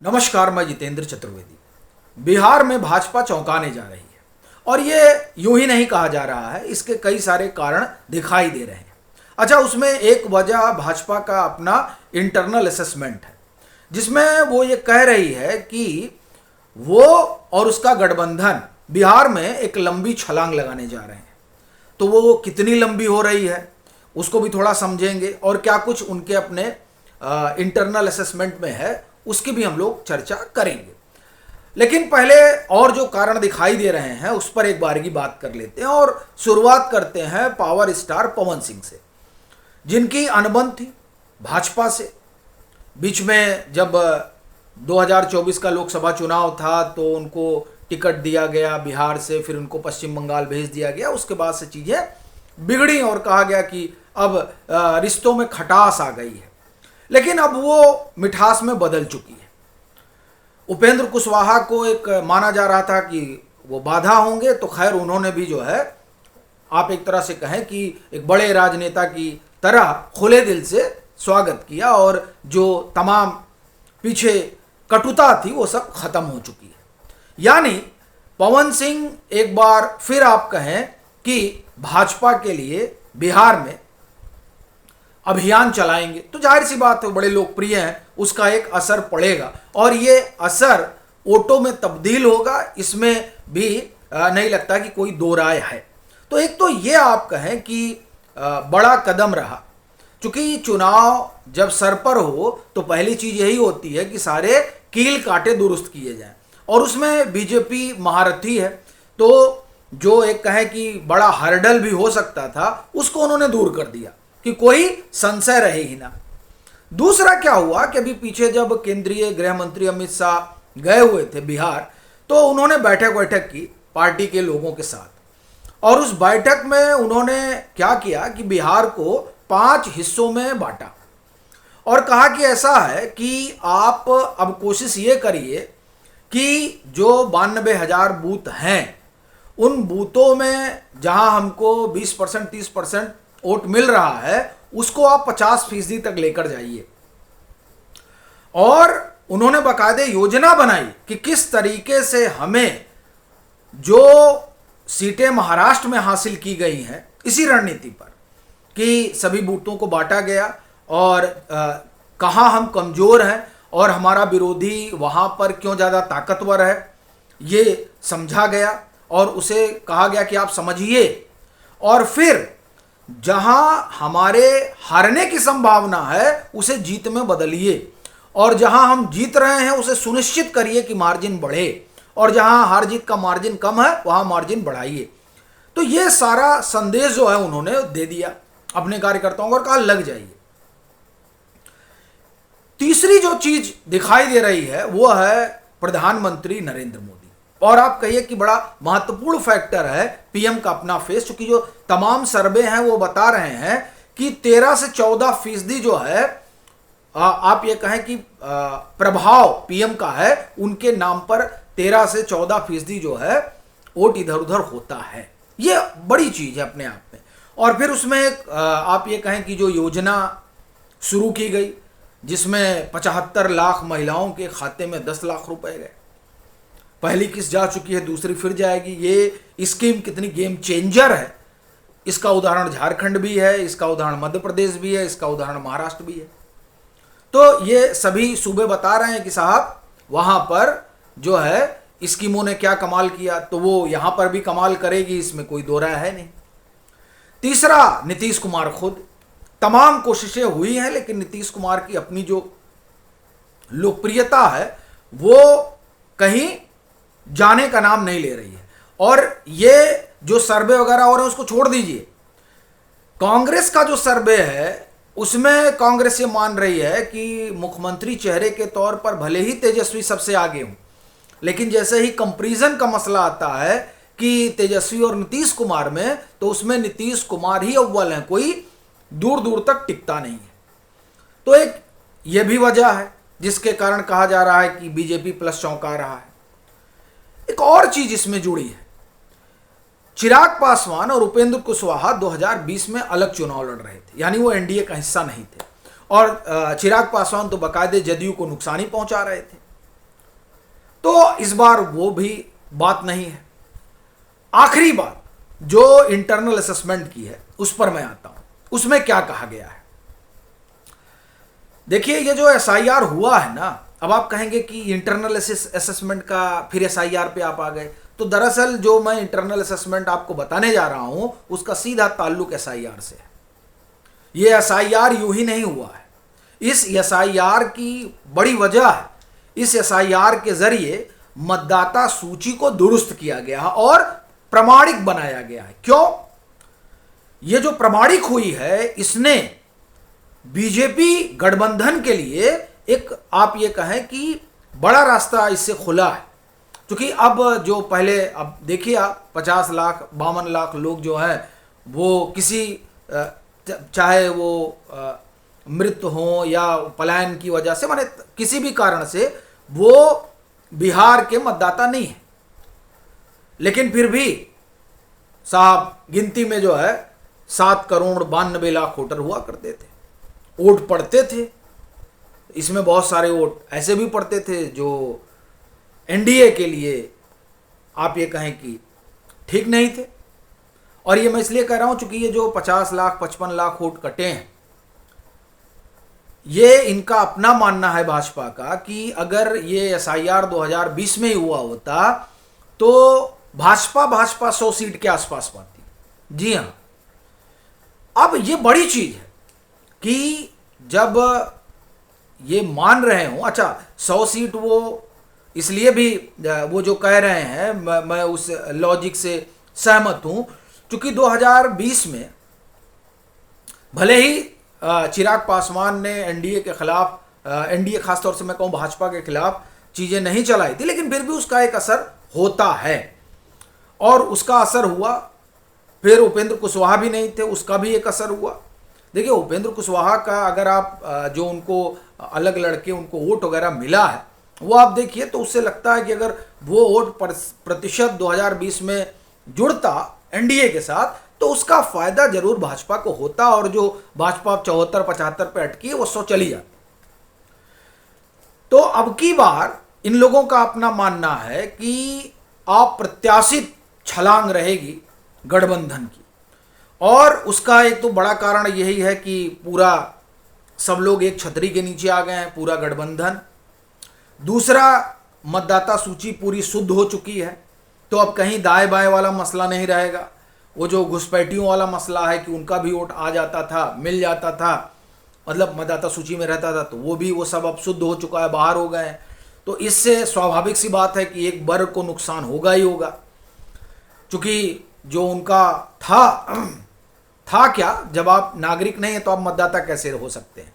नमस्कार, मैं जितेंद्र चतुर्वेदी। बिहार में भाजपा चौंकाने जा रही है और ये यूं ही नहीं कहा जा रहा है, इसके कई सारे कारण दिखाई दे रहे हैं। अच्छा, उसमें एक वजह भाजपा का अपना इंटरनल असेसमेंट है, जिसमें वो ये कह रही है कि वो और उसका गठबंधन बिहार में एक लंबी छलांग लगाने जा रहे हैं। तो वो कितनी लंबी हो रही है उसको भी थोड़ा समझेंगे और क्या कुछ उनके अपने इंटरनल असेसमेंट में है उसकी भी हम लोग चर्चा करेंगे। लेकिन पहले और जो कारण दिखाई दे रहे हैं उस पर एक बार की बात कर लेते हैं और शुरुआत करते हैं पावर स्टार पवन सिंह से, जिनकी अनबन थी भाजपा से। बीच में जब 2024 का लोकसभा चुनाव था तो उनको टिकट दिया गया बिहार से, फिर उनको पश्चिम बंगाल भेज दिया गया। उसके बाद से चीज़ें बिगड़ी और कहा गया कि अब रिश्तों में खटास आ गई है, लेकिन अब वो मिठास में बदल चुकी है। उपेंद्र कुशवाहा को एक माना जा रहा था कि वो बाधा होंगे, तो खैर उन्होंने भी जो है, आप एक तरह से कहें कि एक बड़े राजनेता की तरह खुले दिल से स्वागत किया और जो तमाम पीछे कटुता थी वो सब खत्म हो चुकी है। यानी पवन सिंह एक बार फिर आप कहें कि भाजपा के लिए बिहार में अभियान चलाएंगे, तो जाहिर सी बात है बड़े लोकप्रिय हैं, उसका एक असर पड़ेगा और ये असर वोटों में तब्दील होगा, इसमें भी नहीं लगता कि कोई दो राय है। तो एक तो ये आप कहें कि बड़ा कदम रहा, चूंकि चुनाव जब सर पर हो तो पहली चीज यही होती है कि सारे कील कांटे दुरुस्त किए जाएं, और उसमें बीजेपी महारथी है। तो जो एक कहें कि बड़ा हर्डल भी हो सकता था उसको उन्होंने दूर कर दिया कि कोई संशय रहे ही ना। दूसरा क्या हुआ कि अभी पीछे जब केंद्रीय गृह मंत्री अमित शाह गए हुए थे बिहार, तो उन्होंने बैठक की पार्टी के लोगों के साथ, और उस बैठक में उन्होंने क्या किया कि बिहार को 5 हिस्सों में बांटा और कहा कि ऐसा है कि आप अब कोशिश ये करिए कि जो 92,000 बूथ हैं उन बूथों में जहां हमको 20% 30% वोट मिल रहा है उसको आप 50% तक लेकर जाइए। और उन्होंने बाकायदे योजना बनाई कि किस तरीके से हमें जो सीटें महाराष्ट्र में हासिल की गई हैं इसी रणनीति पर कि सभी बूथों को बांटा गया और कहाँ हम कमजोर हैं और हमारा विरोधी वहाँ पर क्यों ज़्यादा ताकतवर है ये समझा गया और उसे कहा गया कि आप समझिए, और फिर जहां हमारे हारने की संभावना है उसे जीत में बदलिए, और जहां हम जीत रहे हैं उसे सुनिश्चित करिए कि मार्जिन बढ़े, और जहां हार जीत का मार्जिन कम है वहां मार्जिन बढ़ाइए। तो ये सारा संदेश जो है उन्होंने दे दिया अपने कार्यकर्ताओं को और कहा लग जाइए। तीसरी जो चीज दिखाई दे रही है वो है प्रधानमंत्री नरेंद्र मोदी, और आप कहिए कि बड़ा महत्वपूर्ण फैक्टर है पीएम का अपना फेस, क्योंकि जो तमाम सर्वे हैं वो बता रहे हैं कि 13 से 14% जो है आप ये कहें कि प्रभाव पीएम का है, उनके नाम पर 13 से 14% जो है वोट इधर उधर होता है। ये बड़ी चीज है अपने आप में। और फिर उसमें आप ये कहें कि जो योजना शुरू की गई जिसमें 75 लाख महिलाओं के खाते में 10 लाख रुपए गए, पहली किस्त जा चुकी है, दूसरी फिर जाएगी। ये स्कीम कितनी गेम चेंजर है, इसका उदाहरण झारखंड भी है, इसका उदाहरण मध्य प्रदेश भी है, इसका उदाहरण महाराष्ट्र भी है। तो ये सभी सूबे बता रहे हैं कि साहब वहां पर जो है स्कीमों ने क्या कमाल किया, तो वो यहां पर भी कमाल करेगी, इसमें कोई दो राय है नहीं। तीसरा, नीतीश कुमार खुद, तमाम कोशिशें हुई हैं लेकिन नीतीश कुमार की अपनी जो लोकप्रियता है वो कहीं जाने का नाम नहीं ले रही है। और ये जो सर्वे वगैरह हो रहे हैं उसको छोड़ दीजिए, कांग्रेस का जो सर्वे है उसमें कांग्रेस ये मान रही है कि मुख्यमंत्री चेहरे के तौर पर भले ही तेजस्वी सबसे आगे हों, लेकिन जैसे ही कंपैरिजन का मसला आता है कि तेजस्वी और नीतीश कुमार में, तो उसमें नीतीश कुमार ही अव्वल हैं, कोई दूर दूर तक टिकता नहीं है। तो एक ये भी वजह है जिसके कारण कहा जा रहा है कि बीजेपी प्लस चौंका रहा है। एक और चीज इसमें जुड़ी है, चिराग पासवान और उपेंद्र कुशवाहा 2020 में अलग चुनाव लड़ रहे थे, यानी वो एनडीए का हिस्सा नहीं थे, और चिराग पासवान तो बाकायदे जदयू को नुकसान ही पहुंचा रहे थे। तो इस बार वो भी बात नहीं है। आखिरी बात जो इंटरनल असेसमेंट की है उस पर मैं आता हूं। उसमें क्या कहा गया है? देखिए, ये जो एसआईआर हुआ है ना, अब आप कहेंगे कि इंटरनल असेसमेंट का फिर एसआईआर पे आप आ गए, तो दरअसल जो मैं इंटरनल असेसमेंट आपको बताने जा रहा हूं उसका सीधा ताल्लुक एसआईआर से है। ये एसआईआर यूं ही नहीं हुआ है। इस एसआईआर की बड़ी वजह है, इस एसआईआर के जरिए मतदाता सूची को दुरुस्त किया गया है और प्रमाणिक बनाया गया है। क्यों? ये जो प्रमाणिक हुई है इसने बीजेपी गठबंधन के लिए एक, आप ये कहें कि बड़ा रास्ता इससे खुला है। क्योंकि अब जो पहले, अब देखिए आप 50 लाख 52 लाख लोग जो हैं वो किसी चाहे वो मृत्यु हो या पलायन की वजह से, माने किसी भी कारण से वो बिहार के मतदाता नहीं है, लेकिन फिर भी साहब गिनती में जो है 7 करोड़ 92 लाख वोटर हुआ करते थे, वोट पड़ते थे। इसमें बहुत सारे वोट ऐसे भी पड़ते थे जो एनडीए के लिए आप ये कहें कि ठीक नहीं थे। और ये मैं इसलिए कह रहा हूं चूंकि ये जो 50 लाख 55 लाख वोट कटे हैं, ये इनका अपना मानना है भाजपा का कि अगर ये एसआईआर 2020 में ही हुआ होता तो भाजपा 100 सीट के आसपास पाती। जी हां, अब ये बड़ी चीज है कि जब ये मान रहे हो, अच्छा 100 सीट वो इसलिए भी वो जो कह रहे हैं मैं उस लॉजिक से सहमत हूं, क्योंकि 2020 में भले ही चिराग पासवान ने एनडीए के खिलाफ, एनडीए खासतौर से मैं कहूं भाजपा के खिलाफ चीजें नहीं चलाई थी, लेकिन फिर भी उसका एक असर होता है और उसका असर हुआ। फिर उपेंद्र कुशवाहा भी नहीं थे, उसका भी एक असर हुआ। देखिए, उपेंद्र कुशवाहा का अगर आप जो उनको अलग लड़के उनको वोट वगैरह मिला है वो आप देखिए तो उससे लगता है कि अगर वो वोट प्रतिशत 2020 में जुड़ता एनडीए के साथ तो उसका फायदा जरूर भाजपा को होता और जो भाजपा 74-75 पे अटकी है वो 100 चली जाती। तो अब की बार इन लोगों का अपना मानना है कि अप्रत्याशित छलांग रहेगी गठबंधन की, और उसका एक तो बड़ा कारण यही है कि पूरा सब लोग एक छतरी के नीचे आ गए हैं, पूरा गठबंधन। दूसरा, मतदाता सूची पूरी शुद्ध हो चुकी है, तो अब कहीं दाएं बाएं वाला मसला नहीं रहेगा। वो जो घुसपैठियों वाला मसला है कि उनका भी वोट आ जाता था, मिल जाता था, मतलब मतदाता सूची में रहता था, तो वो भी वो सब अब शुद्ध हो चुका है, बाहर हो गए हैं। तो इससे स्वाभाविक सी बात है कि एक वर्ग को नुकसान होगा ही होगा, क्योंकि जो उनका था क्या, जब आप नागरिक नहीं है तो आप मतदाता कैसे हो सकते हैं।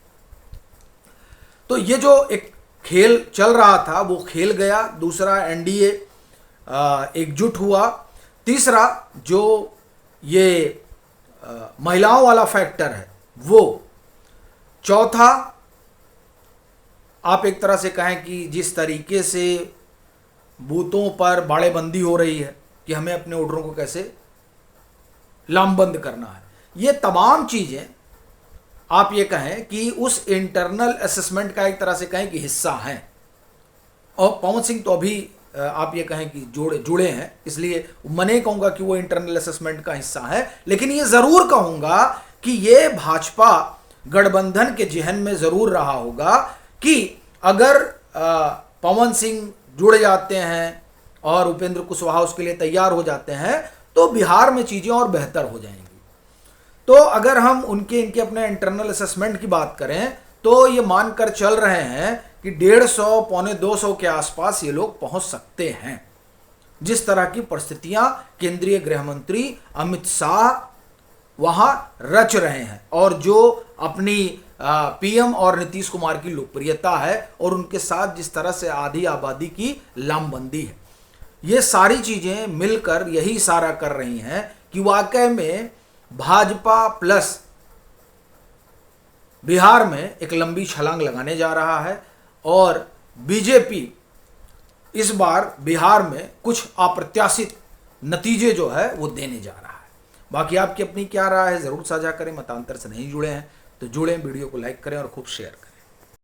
तो ये जो एक खेल चल रहा था वो खेल गया। दूसरा, एनडीए एकजुट हुआ। तीसरा, जो ये महिलाओं वाला फैक्टर है वो। चौथा, आप एक तरह से कहें कि जिस तरीके से बूथों पर बाड़ेबंदी हो रही है कि हमें अपने वोटरों को कैसे लामबंद करना है, ये तमाम चीजें आप ये कहें कि उस इंटरनल असेसमेंट का एक तरह से कहें कि हिस्सा हैं। और पवन सिंह तो अभी आप ये कहें कि जुड़े हैं, इसलिए मैं नहीं कहूंगा कि वो इंटरनल असेसमेंट का हिस्सा है, लेकिन ये जरूर कहूंगा कि ये भाजपा गठबंधन के जहन में जरूर रहा होगा कि अगर पवन सिंह जुड़ जाते हैं और उपेंद्र कुशवाहा उसके लिए तैयार हो जाते हैं तो बिहार में चीजें और बेहतर हो जाएंगी। तो अगर हम इनके अपने इंटरनल असेसमेंट की बात करें तो ये मानकर चल रहे हैं कि 150 पौने 200 के आसपास ये लोग पहुंच सकते हैं, जिस तरह की परिस्थितियां केंद्रीय गृह मंत्री अमित शाह वहां रच रहे हैं और जो अपनी पीएम और नीतीश कुमार की लोकप्रियता है और उनके साथ जिस तरह से आधी आबादी की लामबंदी है, ये सारी चीजें मिलकर यही इशारा कर रही हैं कि वाकई में भाजपा प्लस बिहार में एक लंबी छलांग लगाने जा रहा है और बीजेपी इस बार बिहार में कुछ अप्रत्याशित नतीजे जो है वो देने जा रहा है। बाकी आपकी अपनी क्या राय है जरूर साझा करें। मतांतर से नहीं जुड़े हैं तो जुड़ें, वीडियो को लाइक करें और खूब शेयर करें।